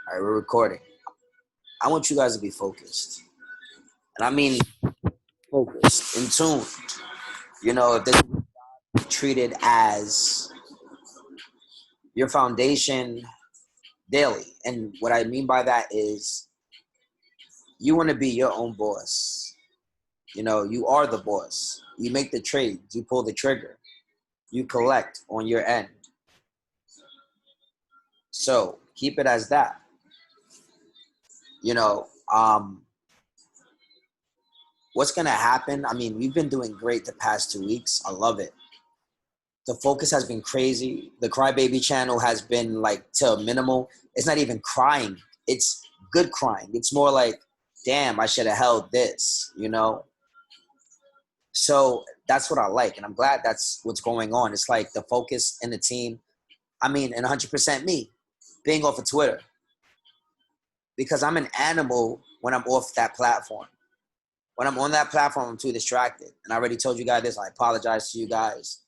All right, we're recording. I want you guys to be focused. And I mean focused, in tune. If this is treated as your foundation daily. And what I mean by that is you want to be your own boss. You are the boss. You make the trades, you pull the trigger, you collect on your end. So keep it as that. You know, um, what's going to happen? I mean, we've been doing great the past 2 weeks. I love it. The focus has been crazy. The Crybaby channel has been like to minimal. It's not even crying. It's good crying. It's more like, damn, I should have held this. So that's what I like. And I'm glad that's what's going on. It's like the focus in the team. I mean, and 100% me being off of Twitter, because I'm an animal when I'm off that platform. When I'm on that platform, I'm too distracted. And I already told you guys this. I apologize to you guys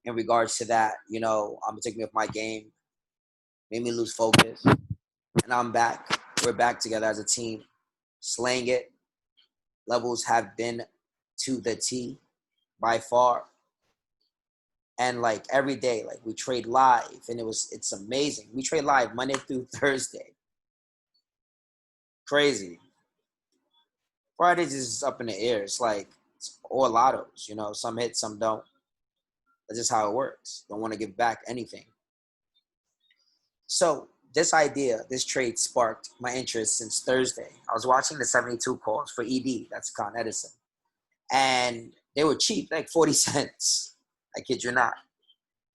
in regards to that. I'm taking me off my game, made me lose focus. And I'm back. We're back together as a team, slaying it. Levels have been to the T by far. And like every day, like we trade live, and it's amazing. We trade live Monday through Thursday. Crazy. Fridays is up in the air. It's like it's all lottos, some hit, some don't. That's just how it works. Don't want to give back anything. So this trade sparked my interest since Thursday. I was watching the 72 calls for ED, that's Con Edison. And they were cheap, like 40 cents. I kid you not.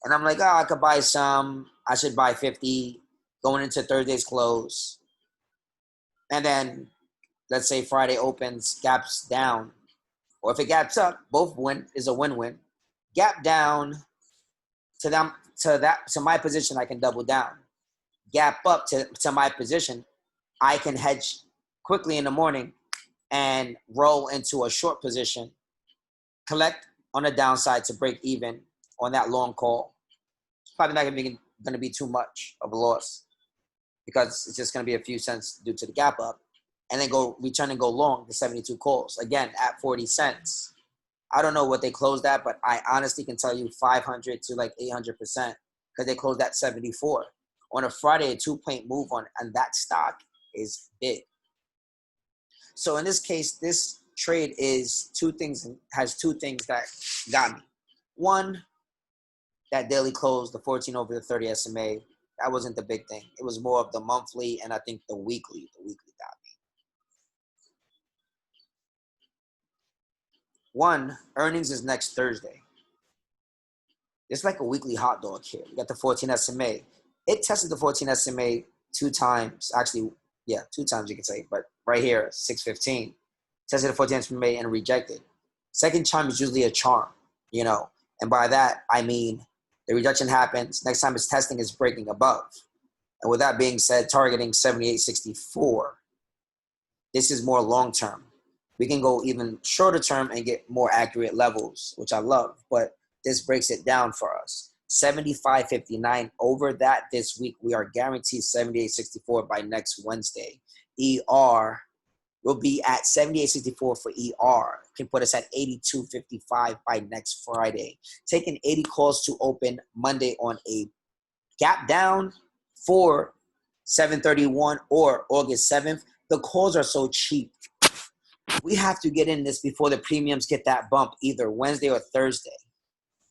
And I'm like, I could buy some. I should buy 50 going into Thursday's close. And then let's say Friday opens, gaps down. Or if it gaps up, both win is a win-win. Gap down to my position, I can double down. Gap up to my position, I can hedge quickly in the morning and roll into a short position, collect on the downside to break even on that long call. It's probably not going to be too much of a loss because it's just going to be a few cents due to the gap up, and then go return and go long the 72 calls again at 40 cents. I don't know what they closed at, but I honestly can tell you 500 to like 800% because they closed at 74. On a Friday, a 2-point move on that stock is big. So in this case, this trade has two things that got me. One, that daily close, the 14 over the 30 SMA, that wasn't the big thing. It was more of the monthly and I think the weekly. The weekly got me. One, earnings is next Thursday. It's like a weekly hot dog here. You got the 14 SMA. It tested the 14 SMA 2 times. Actually, 2 times you could say. But right here, 615. Tested the 14 SMA and rejected. Second time is usually a charm, And by that, I mean the rejection happens. Next time it's testing, it's breaking above. And with that being said, targeting 78.64. This is more long-term. We can go even shorter term and get more accurate levels, which I love. But this breaks it down for us. 75.59 over that this week. We are guaranteed 78.64 by next Wednesday. ER will be at 78.64 for ER. Can put us at 82.55 by next Friday. Taking 80 calls to open Monday on a gap down for 731 or August 7th. The calls are so cheap. We have to get in this before the premiums get that bump either Wednesday or Thursday.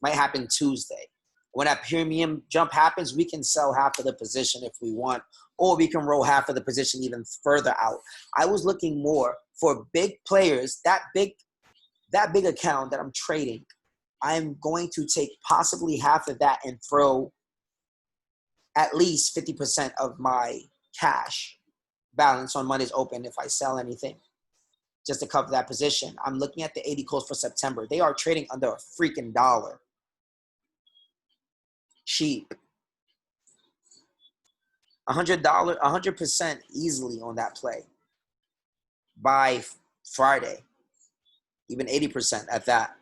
Might happen Tuesday. When that premium jump happens, we can sell half of the position if we want, or we can roll half of the position even further out. I was looking more for big players, that big account that I'm trading. I'm going to take possibly half of that and throw at least 50% of my cash balance on Monday's open if I sell anything, just to cover that position. I'm looking at the 80 calls for September. They are trading under a freaking dollar. Cheap. $100, 100% easily on that play by Friday, even 80% at that.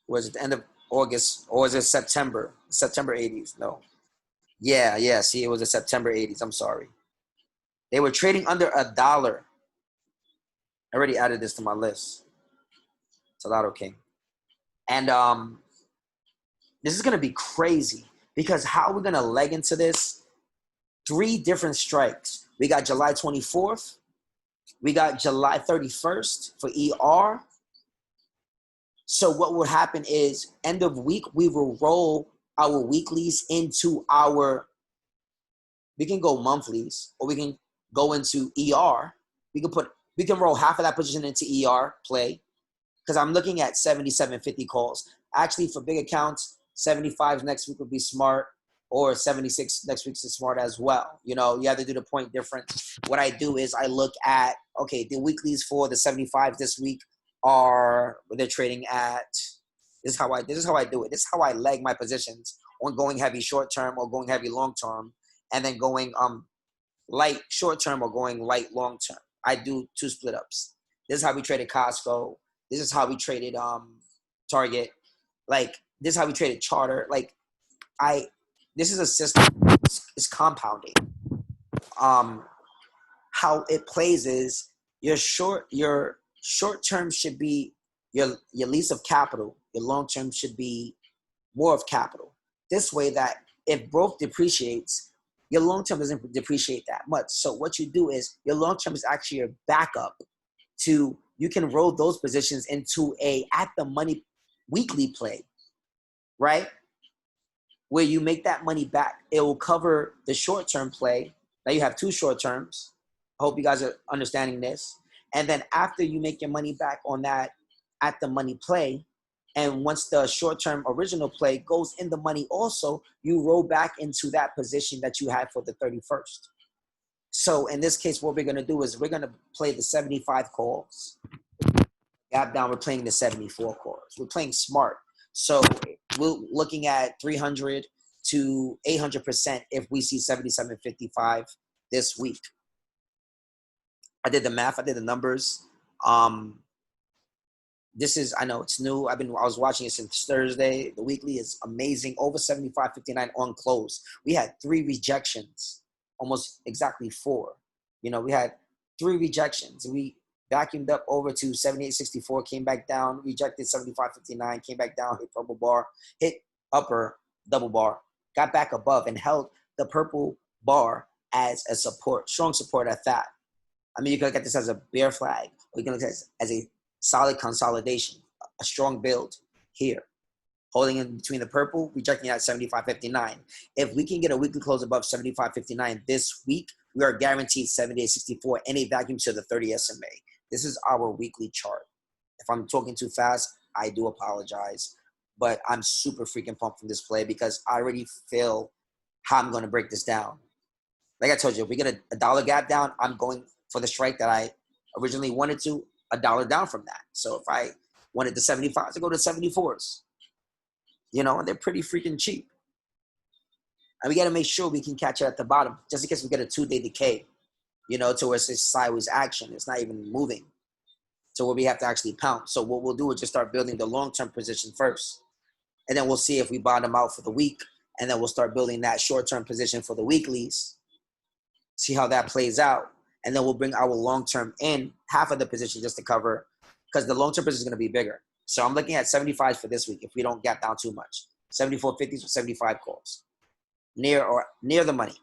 Was it the end of August or was it September? September 80s? No. Yeah. See, it was the September 80s. I'm sorry. They were trading under $1. I already added this to my list. Salado King. And this is gonna be crazy because how we're gonna leg into this? 3 different strikes. We got July 24th. We got July 31st for ER. So what will happen is end of week, we will roll our weeklies into our, we can go monthlies or we can go into ER. We can roll half of that position into ER play because I'm looking at 77.50 calls. Actually, for big accounts, 75 next week would be smart, or 76 next week's is smart as well. You know, you have to do the point difference. What I do is I look at, okay, the weeklies for the 75 this week are, they're trading at, this is how I do it. This is how I leg my positions on going heavy short term or going heavy long term, and then going light short term or going light long term. I do 2 split ups. This is how we traded Costco. This is how we traded Target. Like, this is how we traded Charter. Like, this is a system. It's compounding. How it plays is your short term should be your least of capital. Your long term should be more of capital. This way that if both depreciates, your long term doesn't depreciate that much. So what you do is your long term is actually your backup to, you can roll those positions into a at the money weekly play, right? Where you make that money back. It will cover the short term play. Now you have 2 short terms. I hope you guys are understanding this. And then after you make your money back on that at the money play, and once the short term original play goes in the money also, you roll back into that position that you had for the 31st. So in this case, what we're going to do is we're going to play the 75 calls. Gap down, we're playing the 74 calls. We're playing smart. So we're looking at 300 to 800% if we see 77.55 this week. I did the math. I did the numbers. This is, I know it's new. I was watching it since Thursday. The weekly is amazing. Over 75.59 on close. We had 3 rejections, almost exactly 4. You know, we had 3 rejections. We vacuumed up over to 78.64, came back down, rejected 75.59, came back down, hit purple bar, hit upper double bar, got back above and held the purple bar as a support, strong support at that. I mean, you can look at this as a bear flag, or you can look at this as a solid consolidation, a strong build here. Holding in between the purple, rejecting at 75.59. If we can get a weekly close above 75.59 this week, we are guaranteed 78.64 and a vacuum to the 30 SMA. This is our weekly chart. If I'm talking too fast, I do apologize. But I'm super freaking pumped from this play because I already feel how I'm going to break this down. Like I told you, if we get a dollar gap down, I'm going for the strike that I originally wanted to, $1 down from that. So if I wanted the 75s, I go to 74s. You know, and they're pretty freaking cheap. And we got to make sure we can catch it at the bottom, just in case we get a 2-day decay, you know, to where it's sideways action. It's not even moving. So where we have to actually pound. So what we'll do is just start building the long-term position first. And then we'll see if we bottom out for the week. And then we'll start building that short-term position for the weeklies. See how that plays out. And then we'll bring our long-term in, half of the position just to cover, because the long-term position is going to be bigger. So I'm looking at 75 for this week if we don't gap down too much. 74.50s or 75 calls. Near the money.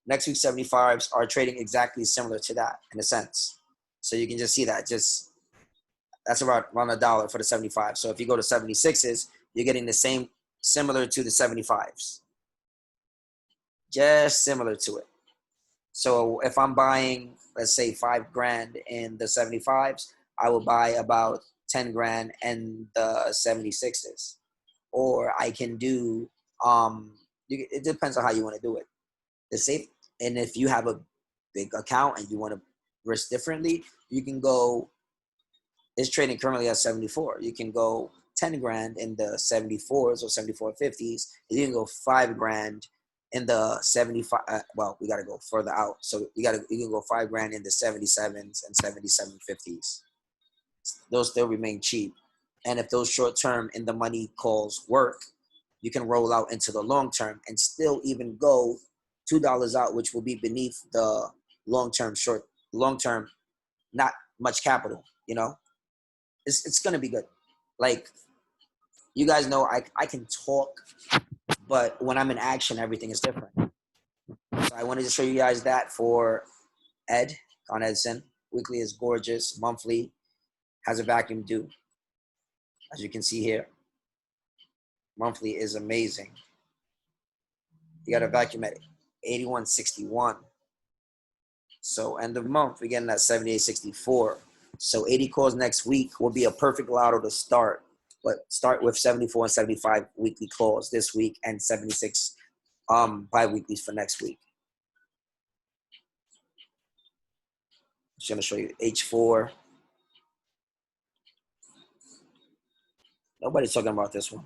Next week, 75s are trading exactly similar to that in a sense. So you can just see that. That's around $1 for the 75. So if you go to 76s, you're getting the same, similar to the 75s. Just similar to it. So if I'm buying, let's say $5,000 in the 75s, I will buy about 10 grand in the 76s. Or I can do, it depends on how you want to do it. The safe, and if you have a big account and you want to risk differently, you can go, it's trading currently at 74. You can go 10 grand in the 74s or 74.50s. You can go $5,000 in the 75. Well, we got to go further out. So you can go $5,000 in the 77s and 77.50s. Those still remain cheap. And if those short term in the money calls work, you can roll out into the long term and still even go $2 out, which will be beneath the long term, not much capital, you know? It's gonna be good. Like, you guys know I can talk, but when I'm in action, everything is different. So I wanted to show you guys that for Ed on Edson. Weekly is gorgeous. Monthly has a vacuum due, as you can see here. Monthly is amazing. You got a vacuum at 81.61. So end of month, we're getting at 78.64. So 80 calls next week will be a perfect lotto to start. But start with 74 and 75 weekly calls this week and 76 bi-weeklies for next week. I'm just going to show you H4. Nobody's talking about this one.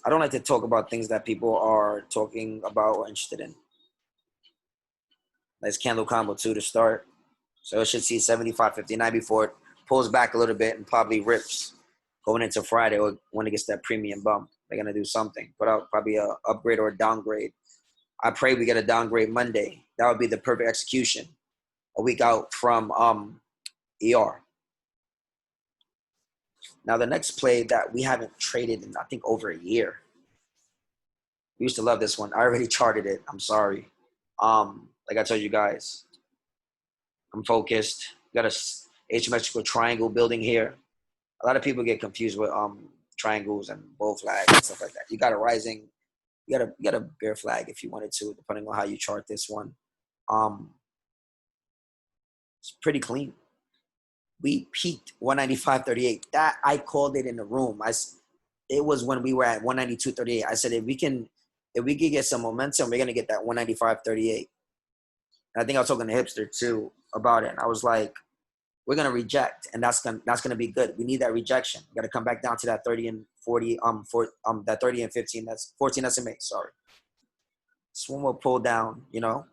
I don't like to talk about things that people are talking about or interested in. Nice candle combo 2 to start. So it should see 75.59 before it pulls back a little bit and probably rips going into Friday or when it gets that premium bump. They're going to do something. Put out probably a upgrade or a downgrade. I pray we get a downgrade Monday. That would be the perfect execution. A week out from ER. Now the next play that we haven't traded in, I think, over a year. We used to love this one. I already charted it. I'm sorry. Like I told you guys, I'm focused. Got a asymmetrical triangle building here. A lot of people get confused with triangles and bull flags and stuff like that. You got a rising, you got a bear flag if you wanted to, depending on how you chart this one. It's pretty clean. We peaked 195.38. That I called it in the room. It was when we were at 192.38. I said if we can get some momentum, we're gonna get that 195.38. And I think I was talking to Hipster too about it. And I was like, we're gonna reject, and that's gonna be good. We need that rejection. We gotta come back down to that 30 and 40, that 30 and 15. That's 14 SMA. Sorry. This one will pull down, you know,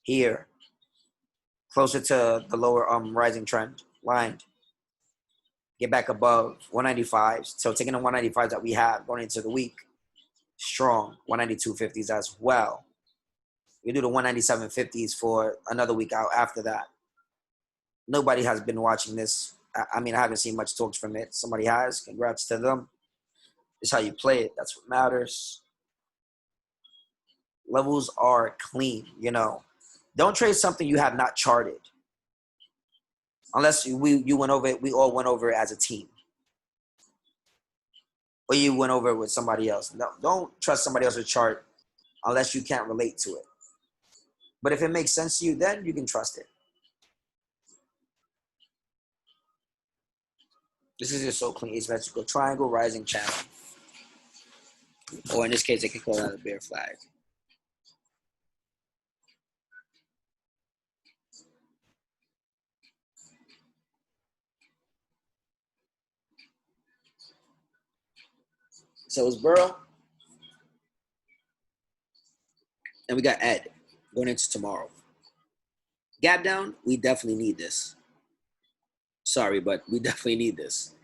here, closer to the lower rising trend line. Get back above 195. So taking the 195s that we have going into the week, strong 192.50s as well. We do the 197.50s for another week out after that. Nobody has been watching this. I mean, I haven't seen much talks from it. Somebody has. Congrats to them. It's how you play it. That's what matters. Levels are clean, you know. Don't trade something you have not charted. Unless you went over it, we all went over it as a team. Or you went over it with somebody else. No, don't trust somebody else's chart unless you can't relate to it. But if it makes sense to you, then you can trust it. This is just so clean. Asymmetrical triangle, rising channel. Or in this case, they can call that a bear flag. So it's BURL. And we got Ed going into tomorrow. Gap down, we definitely need this. Sorry, but we definitely need this.